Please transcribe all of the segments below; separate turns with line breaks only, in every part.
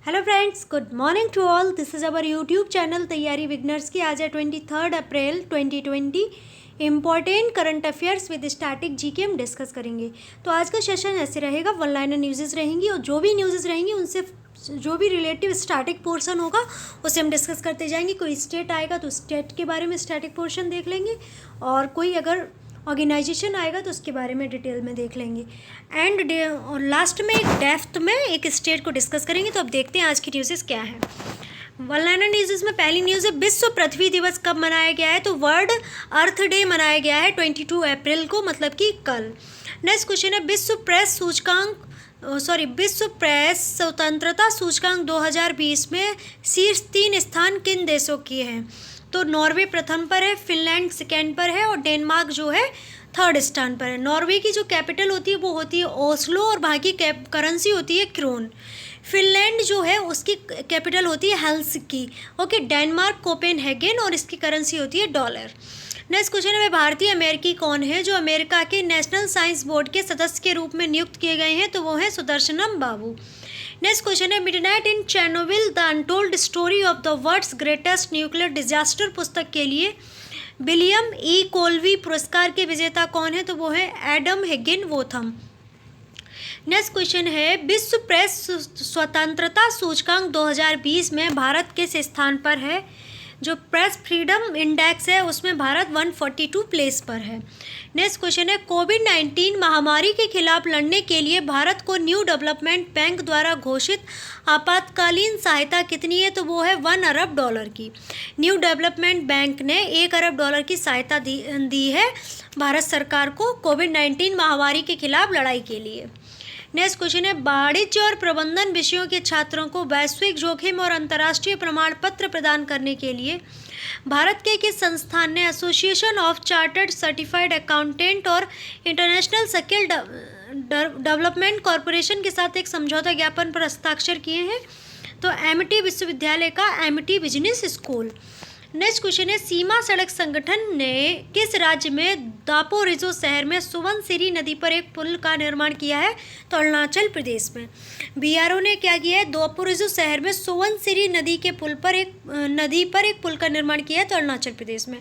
Hello friends, good morning to all. This is our YouTube channel तैयारी beginners की। आज है 23 April 2020। Important current affairs with static GK हम discuss करेंगे। तो आज का सेशन ऐसे रहेगा, वन लाइनर न्यूज़ेस रहेंगी और जो भी न्यूज़ेस रहेंगी उनसे जो भी रिलेटिव स्टैटिक पोर्शन होगा उसे हम डिस्कस करते जाएंगे। कोई स्टेट आएगा तो स्टेट के बारे में स्टैटिक पोर्शन देख लेंगे, और कोई अगर ऑर्गेनाइजेशन आएगा तो उसके बारे में डिटेल में देख लेंगे। एंड लास्ट में एक डेप्थ में एक स्टेट को डिस्कस करेंगे। तो अब देखते हैं आज की न्यूज़ेस क्या है। वन लाइनर न्यूज़ में पहली न्यूज़ है, विश्व पृथ्वी दिवस कब मनाया गया है? तो वर्ल्ड अर्थ डे मनाया गया है 22 अप्रैल को, मतलब कि कल। नेक्स्ट क्वेश्चन है, विश्व प्रेस स्वतंत्रता सूचकांक 2020 में शीर्ष 3 स्थान किन देशों की हैं? तो नॉर्वे प्रथम पर है, फिनलैंड सेकेंड पर है और डेनमार्क जो है थर्ड स्थान पर है। नॉर्वे की जो कैपिटल होती है वो होती है ओस्लो और वहाँ की करेंसी होती है क्रोन। फिनलैंड जो है उसकी कैपिटल होती है हेल्सिंकी। ओके, डेनमार्क कोपेनहेगन और इसकी करेंसी होती है डॉलर। नेक्स्ट क्वेश्चन है, भारतीय अमेरिकी कौन है जो अमेरिका के नेशनल साइंस बोर्ड के सदस्य के रूप में नियुक्त किए गए हैं? तो वो है सुदर्शनम बाबू। नेक्स्ट क्वेश्चन है, midnight in Chernobyl the untold story of the world's greatest nuclear disaster पुस्तक के लिए विलियम ई कोल्वी पुरस्कार के विजेता कौन है? तो वो है एडम हिगिनवोथम। नेक्स्ट क्वेश्चन है, विश्व प्रेस स्वतंत्रता सूचकांक 2020 में भारत किस स्थान पर है? जो प्रेस फ्रीडम इंडेक्स है उसमें भारत 142 प्लेस पर है। नेक्स्ट क्वेश्चन है, कोविड-19 महामारी के खिलाफ लड़ने के लिए भारत को न्यू डेवलपमेंट बैंक द्वारा घोषित आपातकालीन सहायता कितनी है? तो वो है $1 अरब की। न्यू डेवलपमेंट बैंक ने $1 अरब की सहायता दी है भारत सरकार को कोविड-19 महामारी के खिलाफ लड़ाई के लिए। नेक्स्ट क्वेश्चन है, वाणिज्य और प्रबंधन विषयों के छात्रों को वैश्विक जोखिम और अंतर्राष्ट्रीय प्रमाण पत्र प्रदान करने के लिए भारत के किस संस्थान ने association of chartered certified accountant और इंटरनेशनल स्किल डेवलपमेंट कॉरपोरेशन के साथ एक समझौता ज्ञापन पर हस्ताक्षर किए हैं? तो एमिटी विश्वविद्यालय का Amity business school. Next question है, सीमा सड़क संगठन ने किस राज्य में दापोरिजो शहर में सुबनसिरी नदी पर एक पुल का निर्माण किया है? तो अरुणाचल प्रदेश में। बीआरओ ने क्या किया है? दापोरिजो शहर में सुबनसिरी नदी के पुल पर एक पुल का निर्माण किया है, तो अरुणाचल प्रदेश में।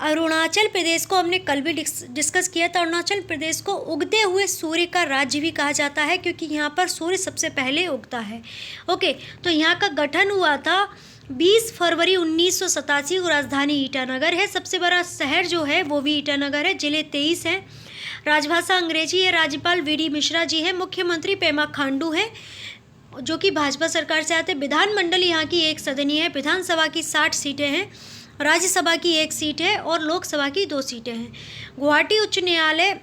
अरुणाचल प्रदेश को हमने कल भी डिस्कस किया था। अरुणाचल प्रदेश को उगते हुए सूर्य का राज्य भी कहा जाता है क्योंकि यहाँ पर सूर्य सबसे पहले उगता है। ओके, तो यहाँ का गठन हुआ था 20 फरवरी 1987 को। राजधानी ईटानगर है, सबसे बड़ा शहर जो है वो भी ईटानगर है। जिले 23 हैं। राजभाषा अंग्रेजी है। राज्यपाल वी.डी. मिश्रा जी है। मुख्यमंत्री पेमा खांडू है जो कि भाजपा सरकार से आते हैं। विधानमंडल यहाँ की 1 सदनीय है। विधानसभा की 60 सीटें हैं। राज्यसभा की 1 सीट है और लोकसभा की 2 सीटें हैं। गुवाहाटी उच्च न्यायालय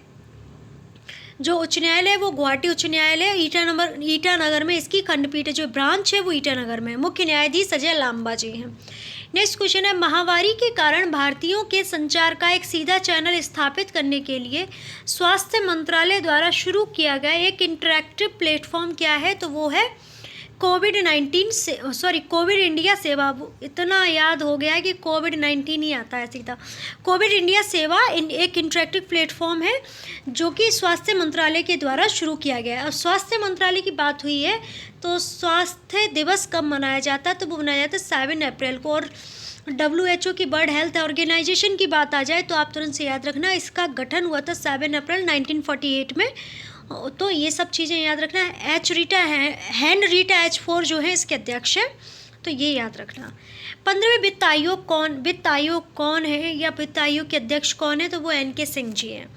है वो गुवाहाटी उच्च न्यायालय ईटानगर में इसकी खंडपीठ है। जो ब्रांच है वो ईटानगर में। मुख्य न्यायाधीश अजय लांबा जी हैं। नेक्स्ट क्वेश्चन है, महामारी के कारण भारतीयों के संचार का एक सीधा चैनल स्थापित करने के लिए स्वास्थ्य मंत्रालय द्वारा शुरू किया गया एक इंटरैक्टिव प्लेटफॉर्म क्या है? तो वो है कोविड इंडिया सेवा। इतना याद हो गया है कि कोविड-19 ही आता है सीधा। कोविड इंडिया सेवा एक इंटरैक्टिव प्लेटफॉर्म है जो कि स्वास्थ्य मंत्रालय के द्वारा शुरू किया गया है। और स्वास्थ्य मंत्रालय की बात हुई है तो स्वास्थ्य दिवस कब मनाया जाता है? तो वो मनाया जाता है 7 अप्रैल को। और WHO की वर्ल्ड हेल्थ ऑर्गेनाइजेशन की बात आ जाए तो आप तुरंत से याद रखना, इसका गठन हुआ था 7 अप्रैल 1948 में। तो ये सब चीज़ें याद रखना है। हेनरीटा H4 जो है इसके अध्यक्ष हैं, तो ये याद रखना। 15वें वित्त आयोग कौन है या वित्त आयोग के अध्यक्ष कौन है? तो वो NK सिंह जी हैं।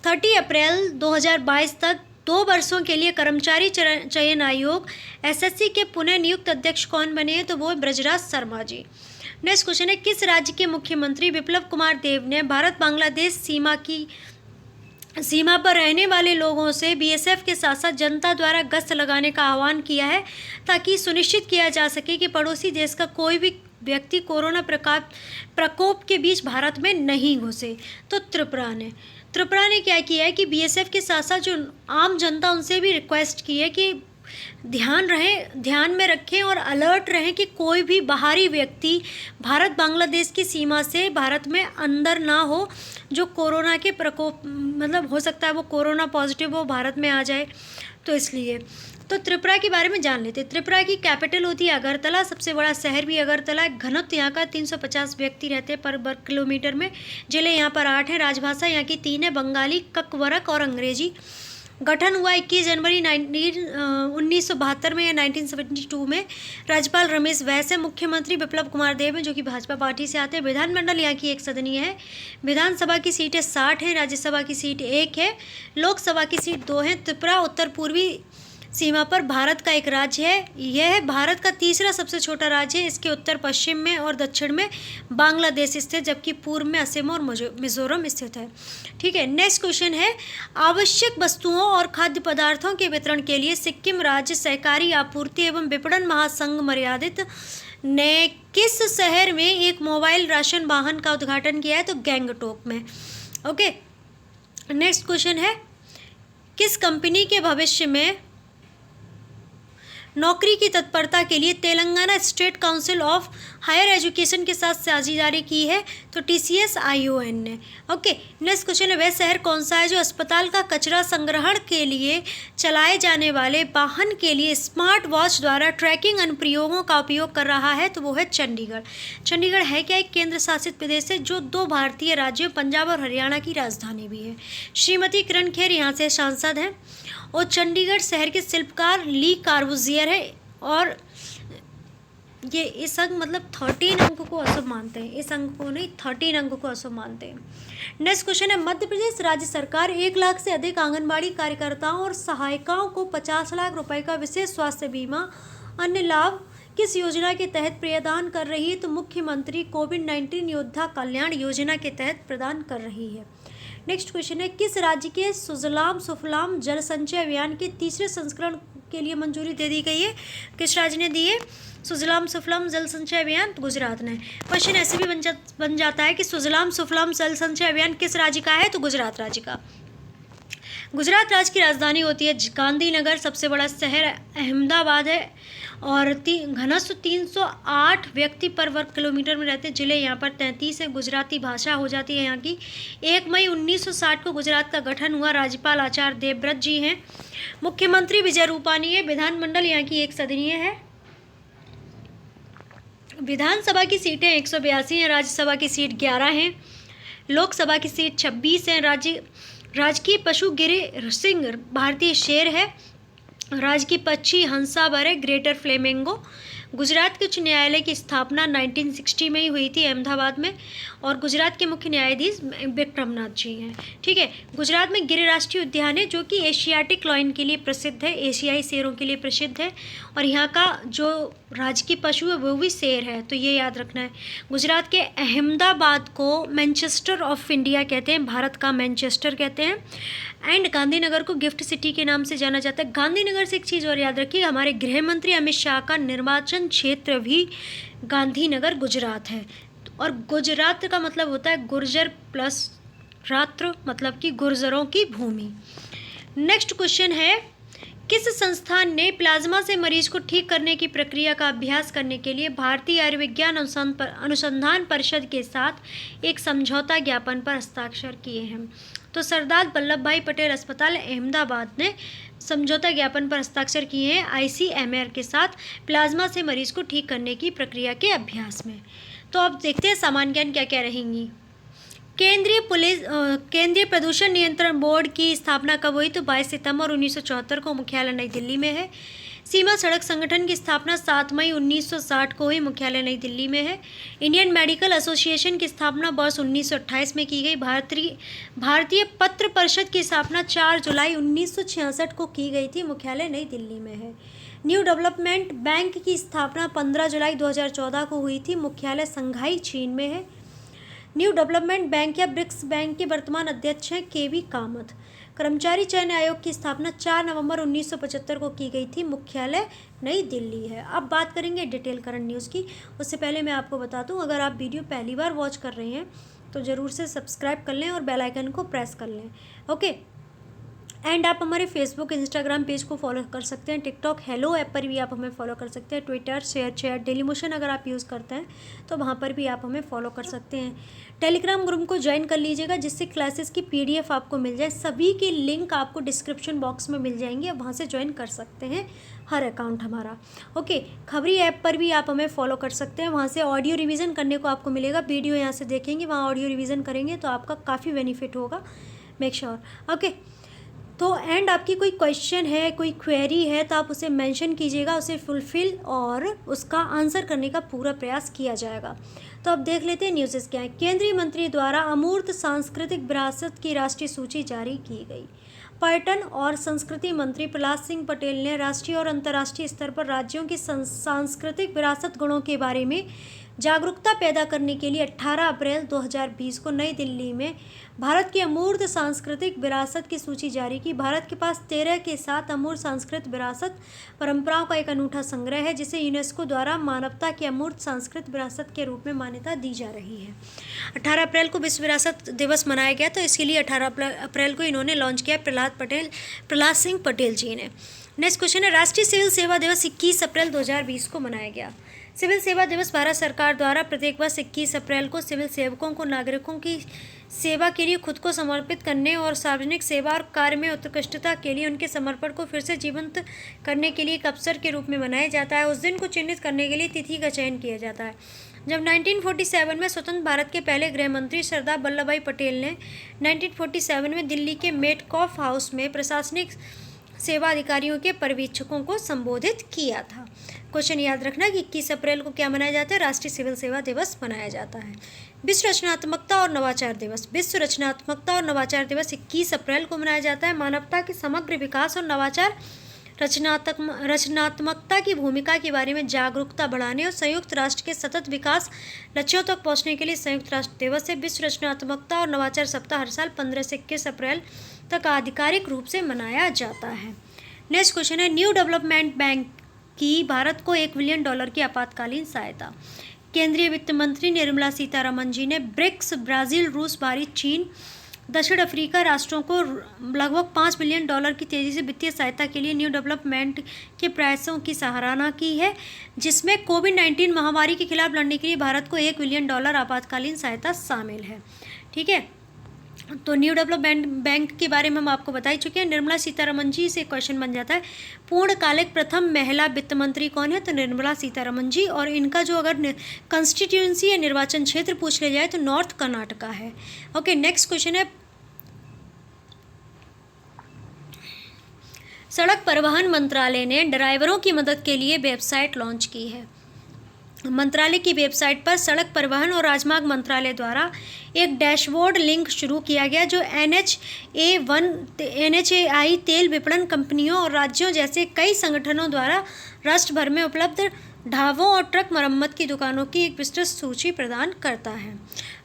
30 अप्रैल 2022 तक 2 वर्षों के लिए कर्मचारी चयन आयोग SSC के पुनः नियुक्त अध्यक्ष कौन बने हैं? तो वो ब्रजराज शर्मा जी। नेक्स्ट क्वेश्चन है, किस राज्य के मुख्यमंत्री विप्लव कुमार देव ने भारत बांग्लादेश सीमा पर रहने वाले लोगों से BSF के साथ साथ जनता द्वारा गश्त लगाने का आह्वान किया है ताकि सुनिश्चित किया जा सके कि पड़ोसी देश का कोई भी व्यक्ति कोरोना प्रकोप के बीच भारत में नहीं घुसे? तो त्रिपुरा ने क्या किया है कि BSF के साथ साथ जो आम जनता उनसे भी रिक्वेस्ट की है कि ध्यान में रखें और अलर्ट रहें कि कोई भी बाहरी व्यक्ति भारत बांग्लादेश की सीमा से भारत में अंदर ना हो जो कोरोना के प्रकोप, मतलब हो सकता है वो कोरोना पॉजिटिव वो भारत में आ जाए। तो इसलिए तो त्रिपुरा के बारे में जान लेते हैं। त्रिपुरा की कैपिटल होती है अगरतला, सबसे बड़ा शहर भी अगरतला है। घनत्व यहाँ का 350 व्यक्ति रहते हैं पर वर्ग किलोमीटर में। जिले यहाँ पर 8 हैं। राजभाषा यहाँ की 3 है, बंगाली, ककवरक और अंग्रेजी। गठन हुआ 21 जनवरी 1972 में या 1972 में। राज्यपाल रमेश बैस है। मुख्यमंत्री बिप्लब कुमार देव हैं जो कि भाजपा पार्टी से आते हैं। विधानमंडल यहाँ की 1 सदनीय है। विधानसभा की सीटें 60 हैं। राज्यसभा की सीट 1 है। लोकसभा की सीट 2 है। त्रिपुरा उत्तर पूर्वी सीमा पर भारत का एक राज्य है। यह भारत का तीसरा सबसे छोटा राज्य है। इसके उत्तर पश्चिम में और दक्षिण में बांग्लादेश स्थित, जबकि पूर्व में असम और मिजोरम स्थित है। ठीक है, नेक्स्ट क्वेश्चन है, आवश्यक वस्तुओं और खाद्य पदार्थों के वितरण के लिए सिक्किम राज्य सहकारी आपूर्ति एवं विपणन महासंघ मर्यादित ने किस शहर में एक मोबाइल राशन वाहन का उद्घाटन किया है? तो गैंगटोक में। ओके, नेक्स्ट क्वेश्चन है, किस कंपनी के भविष्य में नौकरी की तत्परता के लिए Telangana state council of higher education के साथ साझेदारी की है? तो TCS ION ने। ओके, नेक्स्ट क्वेश्चन है, वह शहर कौन सा है जो अस्पताल का कचरा संग्रहण के लिए चलाए जाने वाले वाहन के लिए स्मार्ट वॉच द्वारा ट्रैकिंग अनुप्रयोगों का उपयोग कर रहा है? तो वो है चंडीगढ़। चंडीगढ़ है क्या? एक केंद्र शासित प्रदेश है जो 2 भारतीय राज्यों पंजाब और हरियाणा की राजधानी भी है। श्रीमती किरण खेर यहाँ से सांसद हैं। और चंडीगढ़ शहर के शिल्पकार ली कार्बूजियर है। और ये इस अंक मतलब 13 अंक को अशुभ मानते हैं, इस अंक को नहीं 13 अंक को अशुभ मानते हैं। नेक्स्ट क्वेश्चन है, मध्य प्रदेश राज्य सरकार 1 लाख से अधिक आंगनबाड़ी कार्यकर्ताओं और सहायिकाओं को 50 लाख रुपए का विशेष स्वास्थ्य बीमा अन्य लाभ किस योजना के तहत प्रदान कर रही है? तो मुख्यमंत्री कोविड-19 योद्धा कल्याण योजना के तहत प्रदान कर रही है। नेक्स्ट क्वेश्चन है, किस राज्य के सुजलाम सुफलाम जल संचय अभियान के 3रे संस्करण के लिए मंजूरी दे दी गई है? किस राज्य ने दी है सुजलाम सुफलाम जल संचय अभियान? तो गुजरात ने। क्वेश्चन ऐसे भी बन जाता है कि सुजलाम सुफलाम जल संचय अभियान किस राज्य का है? तो गुजरात राज्य का। गुजरात राज्य की राजधानी होती है गांधीनगर, सबसे बड़ा शहर अहमदाबाद है और घनत्व 308 व्यक्ति पर वर्ग किलोमीटर में रहते हैं। जिले यहाँ पर 33 है। गुजराती भाषा हो जाती है यहाँ की। 1 मई 1960 को गुजरात का गठन हुआ। राज्यपाल आचार्य देवव्रत जी हैं। मुख्यमंत्री विजय रूपानी है। विधानमंडल यहाँ की 1 सदनीय है। विधानसभा की सीटें 182 हैं। राज्यसभा की सीट 11 हैं। लोकसभा की सीट 26 हैं। राजकीय पशु गिर सिंह भारतीय शेर है। राजकीय पक्षी हंसावर है, ग्रेटर फ्लेमिंगो। गुजरात के उच्च न्यायालय की स्थापना 1960 में ही हुई थी अहमदाबाद में। और गुजरात के मुख्य न्यायाधीश विक्रमनाथ जी हैं। ठीक है, गुजरात में गिर राष्ट्रीय उद्यान है जो कि एशियाटिक लॉयन के लिए प्रसिद्ध है, एशियाई शेरों के लिए प्रसिद्ध है। और यहाँ का जो राजकीय पशु है वो भी शेर है, तो ये याद रखना है। गुजरात के अहमदाबाद को मैनचेस्टर ऑफ इंडिया कहते हैं, भारत का मैनचेस्टर कहते हैं। एंड गांधीनगर को गिफ्ट सिटी के नाम से जाना जाता है। गांधीनगर से एक चीज़ और याद रखिए, हमारे गृह मंत्री अमित शाह का निर्वाचन क्षेत्र भी गांधीनगर गुजरात है। और गुजरात का मतलब होता है गुर्जर प्लस रात्र, मतलब कि गुर्जरों की भूमि। नेक्स्ट क्वेश्चन है, किस संस्थान ने प्लाज्मा से मरीज को ठीक करने की प्रक्रिया का अभ्यास करने के लिए भारतीय आयुर्विज्ञान अनुसंधान परिषद के साथ एक समझौता ज्ञापन पर हस्ताक्षर किए हैं? तो सरदार वल्लभ भाई पटेल अस्पताल अहमदाबाद ने समझौता ज्ञापन पर हस्ताक्षर किए हैं ICMR के साथ प्लाज्मा से मरीज को ठीक करने की प्रक्रिया के अभ्यास में। तो अब देखते हैं सामान्य ज्ञान क्या क्या रहेंगी। केंद्रीय प्रदूषण नियंत्रण बोर्ड की स्थापना कब हुई? तो 22 सितंबर 1974 को, मुख्यालय नई दिल्ली में है। सीमा सड़क संगठन की स्थापना 7 मई 1960 को हुई, मुख्यालय नई दिल्ली में है। इंडियन मेडिकल एसोसिएशन की स्थापना वर्ष 1928 में की गई। भारतीय पत्र परिषद की स्थापना 4 जुलाई 1966 को की गई थी, मुख्यालय नई दिल्ली में है। न्यू डेवलपमेंट बैंक की स्थापना 15 जुलाई 2014 को हुई थी, मुख्यालय संघाई चीन में है। न्यू डेवलपमेंट बैंक या ब्रिक्स बैंक के वर्तमान अध्यक्ष हैं KV कामत। कर्मचारी चयन आयोग की स्थापना 4 नवंबर 1975 को की गई थी, मुख्यालय नई दिल्ली है। अब बात करेंगे डिटेल करंट न्यूज़ की। उससे पहले मैं आपको बता दूं, अगर आप वीडियो पहली बार वॉच कर रहे हैं तो ज़रूर से सब्सक्राइब कर लें और बेल आइकन को प्रेस कर लें। ओके, एंड आप हमारे फेसबुक इंस्टाग्राम पेज को फॉलो कर सकते हैं, टिकटॉक हेलो ऐप पर भी आप हमें फॉलो कर सकते हैं, Twitter share chat daily motion अगर आप यूज़ करते हैं तो वहाँ पर भी आप हमें फॉलो कर सकते हैं। टेलीग्राम ग्रुप को ज्वाइन कर लीजिएगा जिससे क्लासेस की PDF आपको मिल जाए। सभी की लिंक आपको डिस्क्रिप्शन बॉक्स में मिल जाएंगी, आप वहाँ से ज्वाइन कर सकते हैं हर अकाउंट हमारा। ओके, खबरी ऐप पर भी आप हमें फॉलो कर सकते हैं, वहाँ से ऑडियो रिवीजन करने को आपको मिलेगा। वीडियो यहाँ से देखेंगे, वहाँ ऑडियो रिवीजन करेंगे तो आपका काफ़ी बेनिफिट होगा, मेक श्योर। ओके, तो एंड आपकी कोई क्वेश्चन है, कोई क्वेरी है तो आप उसे मेंशन कीजिएगा, उसे फुलफिल और उसका आंसर करने का पूरा प्रयास किया जाएगा। तो अब देख लेते हैं न्यूज़ क्या है। केंद्रीय मंत्री द्वारा अमूर्त सांस्कृतिक विरासत की राष्ट्रीय सूची जारी की गई। पर्यटन और संस्कृति मंत्री प्रहलाद सिंह पटेल ने राष्ट्रीय और अंतर्राष्ट्रीय स्तर पर राज्यों की सांस्कृतिक विरासत गुणों के बारे में जागरूकता पैदा करने के लिए 18 अप्रैल 2020 को नई दिल्ली में भारत की अमूर्त सांस्कृतिक विरासत की सूची जारी की। भारत के पास 13 के साथ अमूर्त सांस्कृतिक विरासत परंपराओं का एक अनूठा संग्रह है जिसे यूनेस्को द्वारा मानवता की अमूर्त सांस्कृतिक विरासत के रूप में मान्यता दी जा रही है। 18 अप्रैल को विश्व विरासत दिवस मनाया गया, तो इसके लिए 18 अप्रैल को इन्होंने लॉन्च किया प्रहलाद सिंह पटेल जी ने। नेक्स्ट क्वेश्चन है, राष्ट्रीय सिविल सेवा दिवस 21 अप्रैल 2020 को मनाया गया। सिविल सेवा दिवस भारत सरकार द्वारा प्रत्येक वर्ष 21 अप्रैल को सिविल सेवकों को नागरिकों की सेवा के लिए खुद को समर्पित करने और सार्वजनिक सेवा और कार्य में उत्कृष्टता के लिए उनके समर्पण को फिर से जीवंत करने के लिए एक अवसर के रूप में मनाया जाता है। उस दिन को चिन्हित करने के लिए तिथि का चयन किया जाता है। जब 1947 में स्वतंत्र भारत के पहले गृह मंत्री सरदार वल्लभ भाई पटेल ने 1947 में दिल्ली के मेटकॉफ हाउस में प्रशासनिक सेवा अधिकारियों के पर्यवेक्षकों को संबोधित किया था। क्वेश्चन याद रखना कि 21 अप्रैल को क्या मनाया जाता है, राष्ट्रीय सिविल सेवा दिवस मनाया जाता है। विश्व रचनात्मकता और नवाचार दिवस। विश्व रचनात्मकता और नवाचार दिवस 21 अप्रैल को मनाया जाता है। मानवता के समग्र विकास और नवाचार रचनात्मकता की भूमिका के बारे में जागरूकता बढ़ाने और संयुक्त राष्ट्र के सतत विकास लक्ष्यों तक पहुंचने के लिए संयुक्त राष्ट्र दिवस से विश्व रचनात्मकता और नवाचार सप्ताह हर साल 15 से 21 अप्रैल तक आधिकारिक रूप से मनाया जाता है। नेक्स्ट क्वेश्चन है, न्यू डेवलपमेंट बैंक की भारत को $1 बिलियन की आपातकालीन सहायता। केंद्रीय वित्त मंत्री निर्मला सीतारमण जी ने ब्रिक्स, ब्राज़ील, रूस, भारत, चीन, दक्षिण अफ्रीका राष्ट्रों को लगभग $5 बिलियन की तेज़ी से वित्तीय सहायता के लिए न्यू डेवलपमेंट के प्रयासों की सराहना की है, जिसमें कोविड-19 महामारी के खिलाफ लड़ने के लिए भारत को $1 बिलियन आपातकालीन सहायता शामिल है। ठीक है, तो न्यू डेवलपमेंट बैंक के बारे में हम आपको बता ही चुके हैं। निर्मला सीतारमण जी से क्वेश्चन बन जाता है, पूर्णकालिक प्रथम महिला वित्त मंत्री कौन है, तो निर्मला सीतारमण जी। और इनका जो अगर कंस्टिट्यूंसी या निर्वाचन क्षेत्र पूछ लिया जाए तो नॉर्थ कर्नाटका है। ओके, नेक्स्ट क्वेश्चन है, सड़क परिवहन मंत्रालय ने ड्राइवरों की मदद के लिए वेबसाइट लॉन्च की है। मंत्रालय की वेबसाइट पर सड़क परिवहन और राजमार्ग मंत्रालय द्वारा एक डैशबोर्ड लिंक शुरू किया गया जो NHAI तेल विपणन कंपनियों और राज्यों जैसे कई संगठनों द्वारा राष्ट्र भर में उपलब्ध ढाबों और ट्रक मरम्मत की दुकानों की एक विस्तृत सूची प्रदान करता है।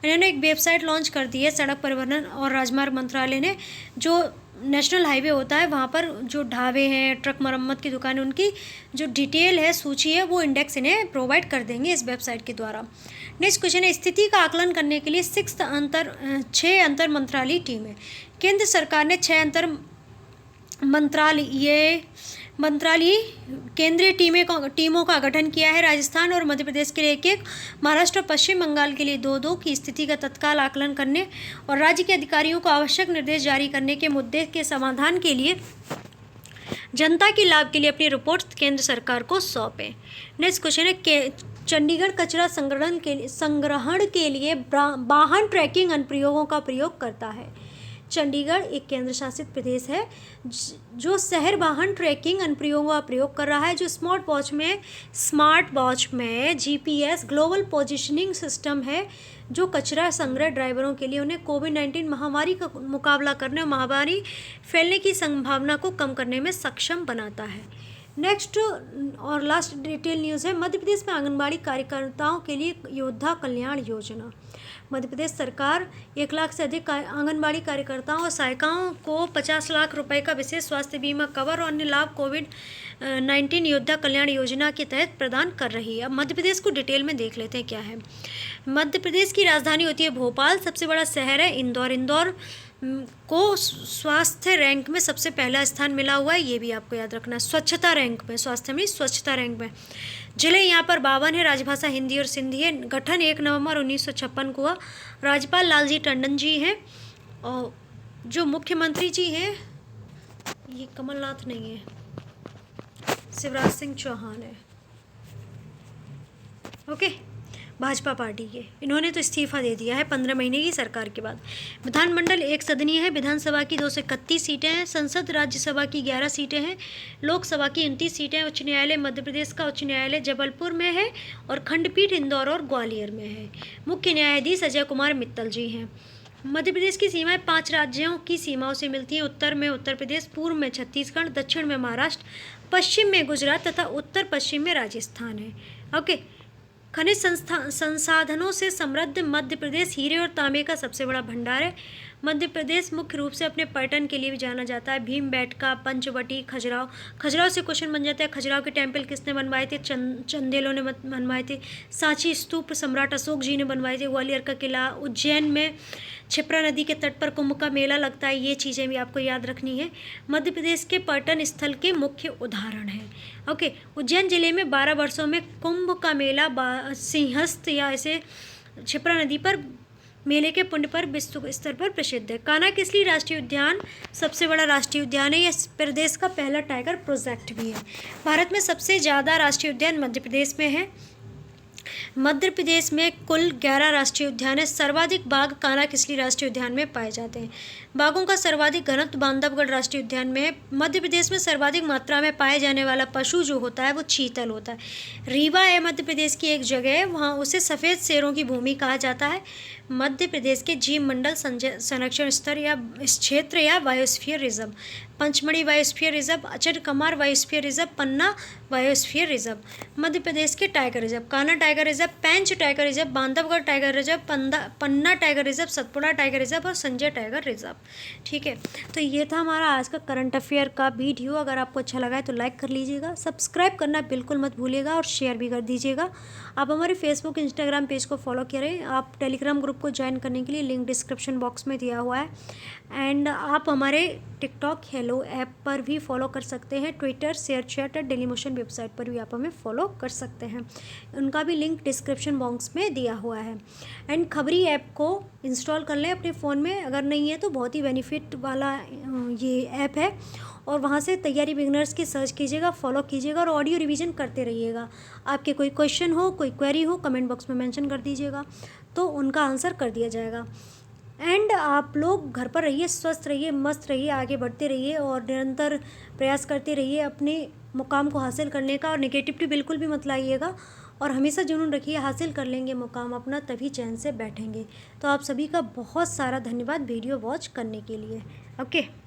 इन्होंने एक वेबसाइट लॉन्च कर दी है सड़क परिवहन और राजमार्ग मंत्रालय ने, जो नेशनल हाईवे होता है वहाँ पर जो ढाबे हैं, ट्रक मरम्मत की दुकानें, उनकी जो डिटेल है, सूची है, वो इंडेक्स इन्हें प्रोवाइड कर देंगे इस वेबसाइट के द्वारा। नेक्स्ट क्वेश्चन है, स्थिति का आकलन करने के लिए 6 अंतर मंत्रालयी टीमें। केंद्र सरकार ने 6 अंतर मंत्रालयी केंद्रीय टीमों का गठन किया है। राजस्थान और मध्य प्रदेश के लिए 1, महाराष्ट्र और पश्चिम बंगाल के लिए 2 की स्थिति का तत्काल आकलन करने और राज्य के अधिकारियों को आवश्यक निर्देश जारी करने के मुद्दे के समाधान के लिए जनता के लाभ के लिए अपनी रिपोर्ट केंद्र सरकार को सौंपें। नेक्स्ट क्वेश्चन है, चंडीगढ़ कचरा संग्रहण के लिए वाहन ट्रैकिंग अनुप्रयोगों का प्रयोग करता है। चंडीगढ़ एक केंद्र शासित प्रदेश है जो शहर वाहन ट्रैकिंग अनुप्रयोगों का प्रयोग कर रहा है, जो स्मार्ट वॉच में GPS ग्लोबल पोजिशनिंग सिस्टम है, जो कचरा संग्रह ड्राइवरों के लिए उन्हें कोविड-19 महामारी का मुकाबला करने और महामारी फैलने की संभावना को कम करने में सक्षम बनाता है। नेक्स्ट और लास्ट डिटेल न्यूज़ है, मध्य प्रदेश में आंगनबाड़ी कार्यकर्ताओं के लिए योद्धा कल्याण योजना। मध्य प्रदेश सरकार 1 लाख से अधिक आंगनबाड़ी कार्यकर्ताओं और सहायिकाओं को 50 लाख रुपए का विशेष स्वास्थ्य बीमा कवर और अन्य लाभ कोविड-19 योद्धा कल्याण योजना के तहत प्रदान कर रही है। अब मध्य प्रदेश को डिटेल में देख लेते हैं क्या है। मध्य प्रदेश की राजधानी होती है भोपाल, सबसे बड़ा शहर है इंदौर। इंदौर को स्वास्थ्य रैंक में सबसे पहला स्थान मिला हुआ है, ये भी आपको याद रखना है। स्वच्छता रैंक में, स्वास्थ्य में स्वच्छता रैंक में। जिले यहाँ पर 52 है, राजभाषा हिंदी और सिंधी है। गठन 1 नवंबर 1956 को हुआ। राज्यपाल लालजी टंडन जी हैं और जो मुख्यमंत्री जी हैं ये कमलनाथ नहीं है, शिवराज सिंह चौहान है। ओके, भाजपा पार्टी के, इन्होंने तो इस्तीफा दे दिया है 15 महीने की सरकार के बाद। विधानमंडल एक सदनीय है। विधानसभा की 231 सीटें हैं। संसद राज्यसभा की 11 सीटें हैं। लोकसभा की 29 सीटें। उच्च न्यायालय मध्य प्रदेश का उच्च न्यायालय जबलपुर में है और खंडपीठ इंदौर और ग्वालियर में है। मुख्य न्यायाधीश अजय कुमार मित्तल जी हैं। मध्य प्रदेश की सीमाएं 5 राज्यों की सीमाओं से मिलती हैं। उत्तर में उत्तर प्रदेश, पूर्व में छत्तीसगढ़, दक्षिण में महाराष्ट्र, पश्चिम में गुजरात तथा उत्तर पश्चिम में राजस्थान है। ओके, खनिज संसाधनों से समृद्ध मध्य प्रदेश हीरे और तांबे का सबसे बड़ा भंडार है। मध्य प्रदेश मुख्य रूप से अपने पर्यटन के लिए भी जाना जाता है। भीमबेटका, पंचवटी, खजुराहो। खजुराहो से क्वेश्चन बन जाता है, खजुराहो के टेम्पल किसने बनवाए थे? चंदेलों ने बनवाए थे। सांची स्तूप सम्राट अशोक जी ने बनवाए थे। ग्वालियर का किला, उज्जैन में क्षिप्रा नदी के तट पर कुंभ का मेला लगता है। ये चीज़ें भी आपको याद रखनी है। मध्य प्रदेश के पर्यटन स्थल के मुख्य उदाहरण हैं। ओके, उज्जैन जिले में 12 वर्षों में कुंभ का मेला सिंहस्थ या ऐसे क्षिप्रा नदी पर मेले के पुण्य पर विश्व स्तर पर प्रसिद्ध है। कान्हा-किसली राष्ट्रीय उद्यान सबसे बड़ा राष्ट्रीय उद्यान है। यह प्रदेश का पहला टाइगर प्रोजेक्ट भी है। भारत में सबसे ज़्यादा राष्ट्रीय उद्यान मध्य प्रदेश में है। मध्य प्रदेश में कुल 11 राष्ट्रीय उद्यान है। सर्वाधिक बाघ कान्हा-किसली राष्ट्रीय उद्यान में पाए जाते हैं। बाघों का सर्वाधिक घनत्व बांधवगढ़ राष्ट्रीय उद्यान में है। मध्य प्रदेश में सर्वाधिक मात्रा में पाए जाने वाला पशु जो होता है वो चीतल होता है। रीवा है मध्य प्रदेश की एक जगह है, वहाँ उसे सफ़ेद शेरों की भूमि कहा जाता है। मध्य प्रदेश के जीव मंडल संरक्षण स्तर या क्षेत्र या biosphere reserve, Pachmarhi biosphere reserve, Achanakmar biosphere reserve, Panna biosphere reserve. Madhya Pradesh के tiger reserve, Kanha tiger reserve, Pench tiger reserve, Bandhavgarh tiger reserve, Panna tiger reserve, Satpura tiger reserve और संजय टाइगर रिजर्व। ठीक है, तो ये था हमारा आज का करंट अफेयर का वीडियो। अगर आपको अच्छा लगा है तो लाइक कर लीजिएगा, सब्सक्राइब करना बिल्कुल मत भूलिएगा और शेयर भी कर दीजिएगा। आप हमारे फेसबुक इंस्टाग्राम पेज को फॉलो करें। आप टेलीग्राम ग्रुप को ज्वाइन करने के लिए लिंक डिस्क्रिप्शन बॉक्स में दिया हुआ है। एंड आप हमारे टिकटॉक हेलो ऐप पर भी फॉलो कर सकते हैं। ट्विटर, शेयरचैट और डेलीमोशन वेबसाइट पर भी आप हमें फॉलो कर सकते हैं, उनका भी लिंक डिस्क्रिप्शन बॉक्स में दिया हुआ है। एंड खबरी ऐप को इंस्टॉल कर लें अपने फ़ोन में, अगर नहीं है तो बहुत ही बेनिफिट वाला ये ऐप है और वहाँ से तैयारी बिगनर्स की सर्च कीजिएगा, फॉलो कीजिएगा और ऑडियो रिवीजन करते रहिएगा। आपके कोई क्वेश्चन हो, कोई क्वेरी हो, कमेंट बॉक्स में मेंशन कर दीजिएगा तो उनका आंसर कर दिया जाएगा। एंड आप लोग घर पर रहिए, स्वस्थ रहिए, मस्त रहिए, आगे बढ़ते रहिए और निरंतर प्रयास करते रहिए अपने मुकाम को हासिल करने का। और नेगेटिविटी बिल्कुल भी मत लाइएगा और हमेशा जुनून रखिए, हासिल कर लेंगे मुकाम अपना, तभी चैन से बैठेंगे। तो आप सभी का बहुत सारा धन्यवाद वीडियो वॉच करने के लिए। ओके।